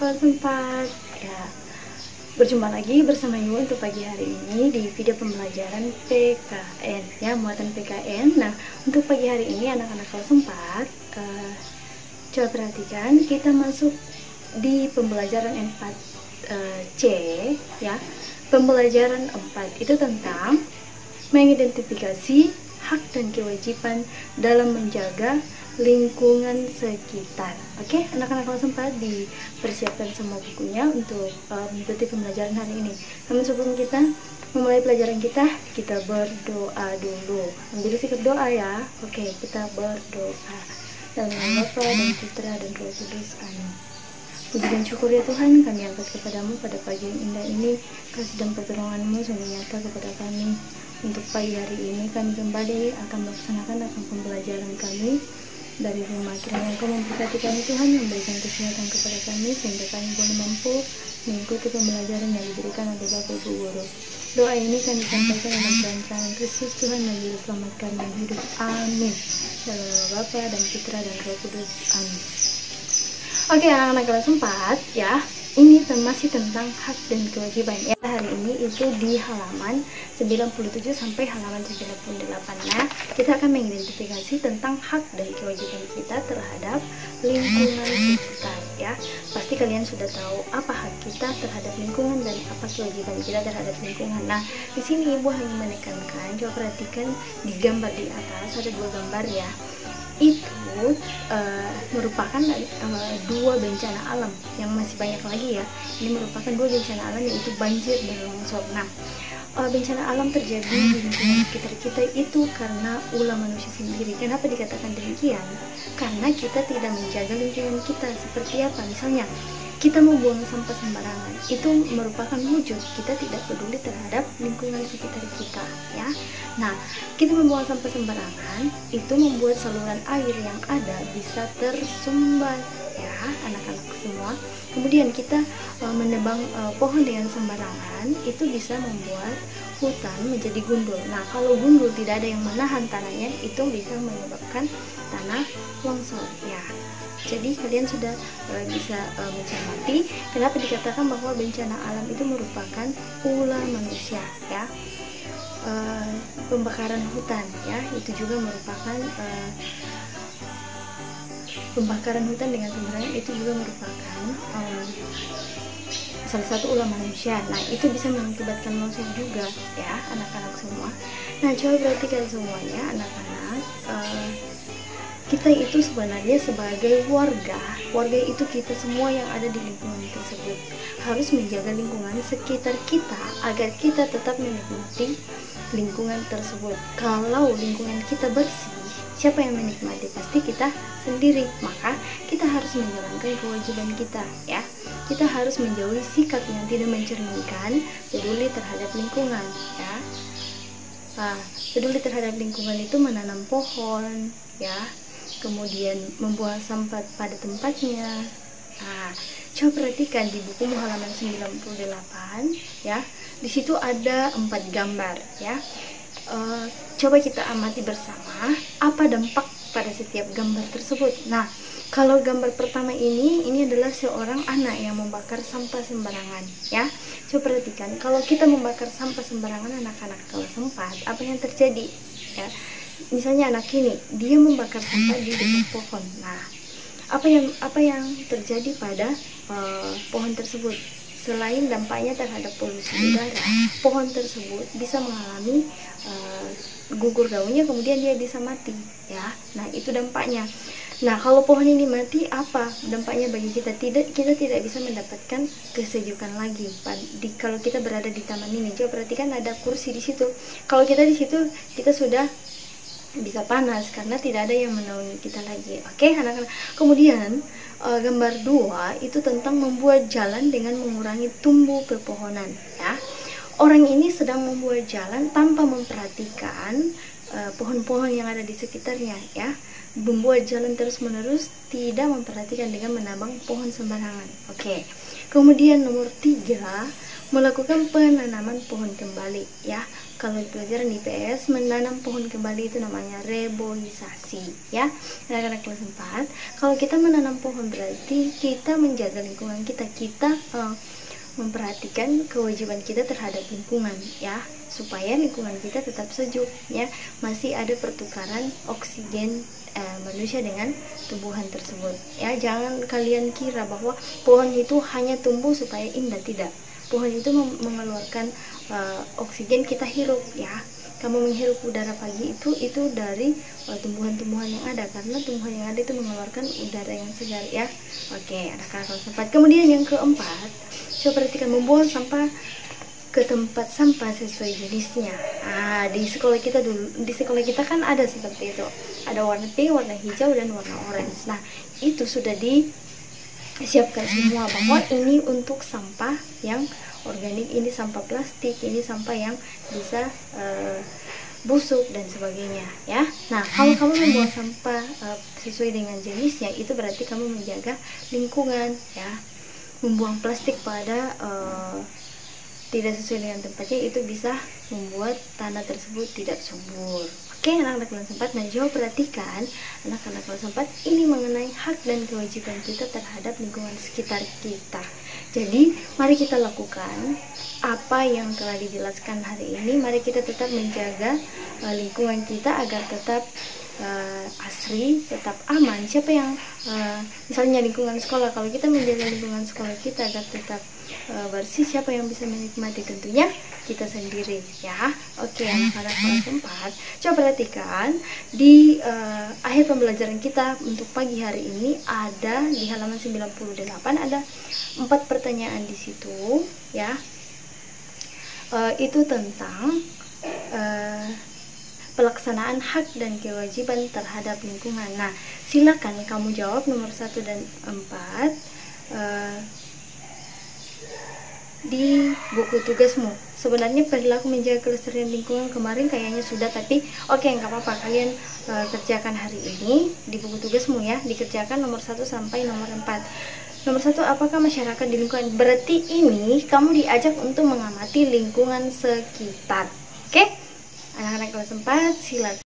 kelas 4. Ya, berjumpa lagi bersama Yu untuk pagi hari ini di video pembelajaran PKN ya, muatan PKN. Nah, untuk pagi hari ini anak-anak kelas 4, coba perhatikan, kita masuk di pembelajaran N4C ya. Pembelajaran 4 itu tentang mengidentifikasi hak dan kewajiban dalam menjaga lingkungan sekitar. Oke, anak-anak kelas 4 dipersiapkan semua bukunya untuk mengikuti pembelajaran hari ini. Namun sebelum kita memulai pelajaran kita berdoa dulu. Ambil sikap doa ya. Oke, kita berdoa. Dalam nama Bapa dan Putra dan Roh Kudus. Amin. Puji dan syukur ya Tuhan, kami angkat kepadamu pada pagi yang indah ini. Kasih dan pertolongan-Mu sungguh nyata kepada kami. Untuk pagi hari ini kami kembali akan melaksanakan pembelajaran kami dari rumah. Kiranya Engkau memberkati kami Tuhan, memberikan kesehatan kepada kami sehingga kami boleh mampu mengikuti pembelajaran yang diberikan oleh Bapak Ibu Guru. Doa ini kami sampaikan dalam perancangan Kristus Tuhan yang Juru Selamat kami hidup. Amin. Dalam nama Bapa dan Putra dan Roh Kudus. Amin. Oke, anak-anak kelas 4 ya. Ini masih tentang hak dan kewajiban ya. Hari ini itu di halaman 97 sampai halaman 98. Nah, kita akan mengidentifikasi tentang hak dan kewajiban kita terhadap lingkungan sekitar ya. Pasti kalian sudah tahu apa hak kita terhadap lingkungan dan apa kewajiban kita terhadap lingkungan. Nah, di sini Ibu hanya menekankan, coba perhatikan di gambar di atas ada 2 gambar ya. Itu merupakan 2 bencana alam yang masih banyak lagi ya. Ini merupakan 2 bencana alam, yaitu banjir dan longsor. Nah, bencana alam terjadi di lingkungan sekitar kita itu karena ulah manusia sendiri. Kenapa dikatakan demikian? Karena kita tidak menjaga lingkungan kita. Seperti apa? Misalnya kita membuang sampah sembarangan, itu merupakan wujud kita tidak peduli terhadap lingkungan sekitar kita ya. Nah, kita membuang sampah sembarangan itu membuat saluran air yang ada bisa tersumbat ya anak-anak semua. Kemudian kita menebang pohon dengan sembarangan, itu bisa membuat hutan menjadi gundul. Nah, kalau gundul tidak ada yang menahan tanahnya, itu bisa menyebabkan tanah longsor ya. Jadi kalian sudah bisa mencermati kenapa dikatakan bahwa bencana alam itu merupakan ulah manusia ya. Pembakaran hutan ya, itu juga merupakan pembakaran hutan dengan sembarangan, itu juga merupakan salah satu ulah manusia. Nah, itu bisa mengakibatkan longsor juga ya anak-anak semua. Nah, coba perhatikan semuanya anak-anak. Kita itu sebenarnya sebagai warga itu kita semua yang ada di lingkungan tersebut harus menjaga lingkungan sekitar kita agar kita tetap menikmati lingkungan tersebut. Kalau lingkungan kita bersih, siapa yang menikmati? Pasti kita sendiri. Maka kita harus menjalankan kewajiban kita ya. Kita harus menjauhi sikap yang tidak mencerminkan peduli terhadap lingkungan ya. Peduli terhadap lingkungan itu menanam pohon ya, kemudian membuang sampah pada tempatnya. Nah, coba perhatikan di buku halaman 98 ya. Di situ ada 4 gambar ya. Coba kita amati bersama apa dampak pada setiap gambar tersebut. Nah, kalau gambar pertama ini adalah seorang anak yang membakar sampah sembarangan ya. Coba perhatikan, kalau kita membakar sampah sembarangan anak-anak kelas 4, apa yang terjadi ya? Misalnya anak ini dia membakar sampah di dekat pohon. Nah, apa yang terjadi pada pohon tersebut? Selain dampaknya terhadap polusi udara, pohon tersebut bisa mengalami gugur daunnya, kemudian dia bisa mati ya. Nah, itu dampaknya. Nah, kalau pohon ini mati, apa dampaknya bagi kita? Kita tidak bisa mendapatkan kesejukan lagi. Kalau kita berada di taman ini, coba perhatikan ada kursi di situ. Kalau kita di situ, kita sudah bisa panas karena tidak ada yang menaungi kita lagi. Oke, anak-anak. Kemudian gambar 2 itu tentang membuat jalan dengan mengurangi tumbuh pepohonan ya. Orang ini sedang membuat jalan tanpa memperhatikan pohon-pohon yang ada di sekitarnya ya. Membuat jalan terus-menerus, tidak memperhatikan dengan menabang pohon sembarangan. Oke. Kemudian nomor 3, melakukan penanaman pohon kembali ya. kalau di pelajaran di IPS, menanam pohon kembali itu namanya reboisasi, ya. Anak-anak kelas 4, kalau kita menanam pohon berarti kita menjaga lingkungan kita, memperhatikan kewajiban kita terhadap lingkungan, ya, supaya lingkungan kita tetap sejuk, ya. Masih ada pertukaran oksigen manusia dengan tumbuhan tersebut, ya. Jangan kalian kira bahwa pohon itu hanya tumbuh supaya indah, tidak. Pohon itu mengeluarkan oksigen, kita hirup, ya. Kamu menghirup udara pagi itu dari tumbuhan-tumbuhan yang ada, karena tumbuhan yang ada itu mengeluarkan udara yang segar, ya. Oke, anak-anak kelas 4. Kemudian yang keempat, coba perhatikan, membuang sampah ke tempat sampah sesuai jenisnya. Di sekolah kita kan ada seperti itu. Ada warna pink, warna hijau, dan warna orange. Nah, itu sudah disiapkan semua bahwa ini untuk sampah yang organik, ini sampah plastik, ini sampah yang bisa busuk dan sebagainya, ya. Nah, kalau kamu membuang sampah sesuai dengan jenisnya, itu berarti kamu menjaga lingkungan, ya. Membuang plastik pada tidak sesuai dengan tempatnya itu bisa membuat tanah tersebut tidak subur. Oke, anak-anak kelas 4, nah coba perhatikan anak-anak kelas 4, ini mengenai hak dan kewajiban kita terhadap lingkungan sekitar kita. Jadi, mari kita lakukan apa yang telah dijelaskan hari ini. Mari kita tetap menjaga lingkungan kita agar tetap asri, tetap aman. Siapa yang misalnya lingkungan sekolah, kalau kita menjaga lingkungan sekolah kita agar tetap bersih, siapa yang bisa menikmati? Tentunya kita sendiri, ya. Oke, anak-anak kelas 4, coba perhatikan di akhir pembelajaran kita untuk pagi hari ini ada di halaman 98 ada 4 pertanyaan di situ, ya. Itu tentang pelaksanaan hak dan kewajiban terhadap lingkungan. Nah, silakan kamu jawab nomor 1 dan 4 di buku tugasmu. Sebenarnya perilaku menjaga kelestarian lingkungan kemarin kayaknya sudah, tapi oke, nggak apa-apa, kalian kerjakan hari ini di buku tugasmu, ya. Dikerjakan nomor 1 sampai nomor 4. Nomor 1, apakah masyarakat di lingkungan? Berarti ini kamu diajak untuk mengamati lingkungan sekitar. Oke? Anak-anak kelas 4, silakan.